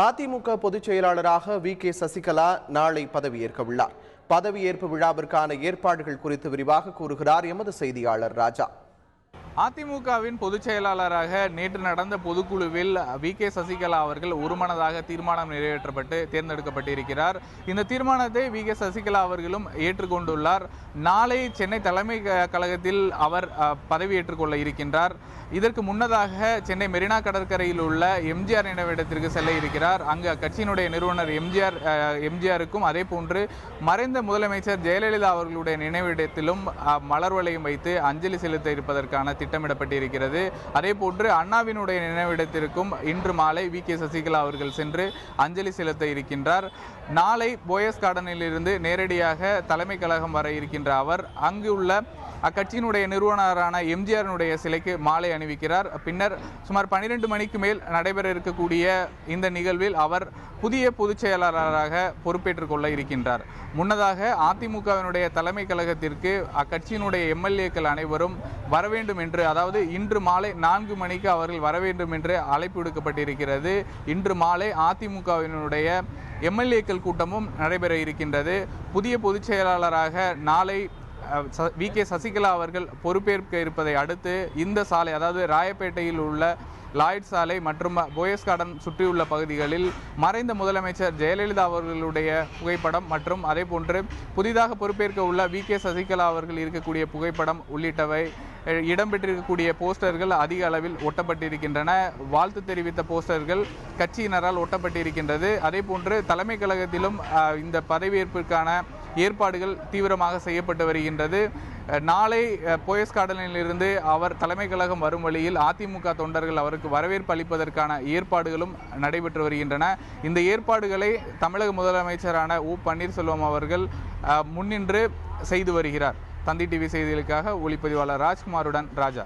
அதிமுக பொதுச் செயலாளராக வி.கே. சசிகலா நாளை பதவியேற்க உள்ளார். பதவியேற்பு விழாவிற்கான ஏற்பாடுகள் குறித்து விரிவாக கூறுகிறார் எமது செய்தியாளர் ராஜா. அதிமுகவின் பொதுச் செயலாளராக நேற்று நடந்த பொதுக்குழுவில் வி.கே. சசிகலா அவர்கள் ஒருமனதாக தீர்மானம் நிறைவேற்றப்பட்டு தேர்ந்தெடுக்கப்பட்டிருக்கிறார். இந்த தீர்மானத்தை வி.கே. சசிகலா அவர்களும் ஏற்றுக்கொண்டுள்ளார். நாளை சென்னை தலைமை கழகத்தில் அவர் பதவியேற்றுக் கொள்ள இருக்கின்றார். இதற்கு முன்னதாக சென்னை மெரினா கடற்கரையில் உள்ள எம்ஜிஆர் நினைவிடத்திற்கு செல்ல இருக்கிறார். அங்கு அக்கட்சியினுடைய நிறுவனர் எம்ஜிஆருக்கும் அதே போன்று மறைந்த முதலமைச்சர் ஜெயலலிதா அவர்களுடைய நினைவிடத்திலும் மலர் வளையம் வைத்து அஞ்சலி செலுத்த இருப்பதற்கான திட்டமிடப்பட்டிருக்கிறது. அதே போன்று அண்ணாவினுடைய நினைவிடத்திற்கும் இன்று மாலை வி.கே. சசிகலா அவர்கள் சென்று அஞ்சலி செலுத்த இருக்கின்றார். நாளை போயஸ் கார்டனில் இருந்து நேரடியாக தலைமை கழகம் வர இருக்கின்ற அவர் அங்கு உள்ள அக்கட்சியினுடைய நிறுவனரான எம்ஜிஆரினுடைய சிலைக்கு மாலை அணிவிக்கிறார். பின்னர் சுமார் 12 மணிக்கு மேல் நடைபெற இருக்கக்கூடிய இந்த நிகழ்வில் அவர் புதிய பொதுச் செயலாளராக பொறுப்பேற்றுக் கொள்ள இருக்கின்றார். முன்னதாக அதிமுகவினுடைய தலைமை கழகத்திற்கு அக்கட்சியினுடைய எம்எல்ஏக்கள் அனைவரும் வர வேண்டும் என்று, அதாவது இன்று மாலை 4 மணிக்கு அவர்கள் வர வேண்டும் என்று அழைப்பு விடுக்கப்பட்டிருக்கிறது. இன்று மாலை அதிமுகவினுடைய எம்எல்ஏக்கள் கூட்டமும் நடைபெற இருக்கின்றது. புதிய பொதுச் செயலாளராக நாளை வி.கே. சசிகலா அவர்கள் பொறுப்பேற்க இருப்பதை அடுத்து இந்த சாலை, அதாவது ராயப்பேட்டையில் உள்ள லாய்ட் சாலை மற்றும் போயஸ் கார்டன் சுற்றியுள்ள பகுதிகளில் மறைந்த முதலமைச்சர் ஜெயலலிதா அவர்களுடைய புகைப்படம் மற்றும் அதே போன்று புதிதாக பொறுப்பேற்க உள்ள வி.கே. சசிகலா அவர்கள் இருக்கக்கூடிய புகைப்படம் உள்ளிட்டவை இடம்பெற்றிருக்கக்கூடிய போஸ்டர்கள் அதிக அளவில் ஒட்டப்பட்டிருக்கின்றன. வாழ்த்து தெரிவித்த போஸ்டர்கள் கட்சியினரால் ஒட்டப்பட்டிருக்கின்றது. அதே போன்று தலைமை கழகத்திலும் இந்த பதவியேற்பிற்கான ஏற்பாடுகள் தீவிரமாக செய்யப்பட்டு வருகின்றது. நாளை போயஸ் கார்டனில் இருந்து அவர் தலைமை கழகம் வரும் வழியில் அதிமுக தொண்டர்கள் அவருக்கு வரவேற்பு அளிப்பதற்கான ஏற்பாடுகளும் நடைபெற்று வருகின்றன. இந்த ஏற்பாடுகளை தமிழக முதலமைச்சரான ஓ. பன்னீர்செல்வம் அவர்கள் முன்னின்று செய்து வருகிறார். தந்தி டிவி செய்திகளுக்காக ஒளிப்பதிவாளர் ராஜ்குமாருடன் ராஜா.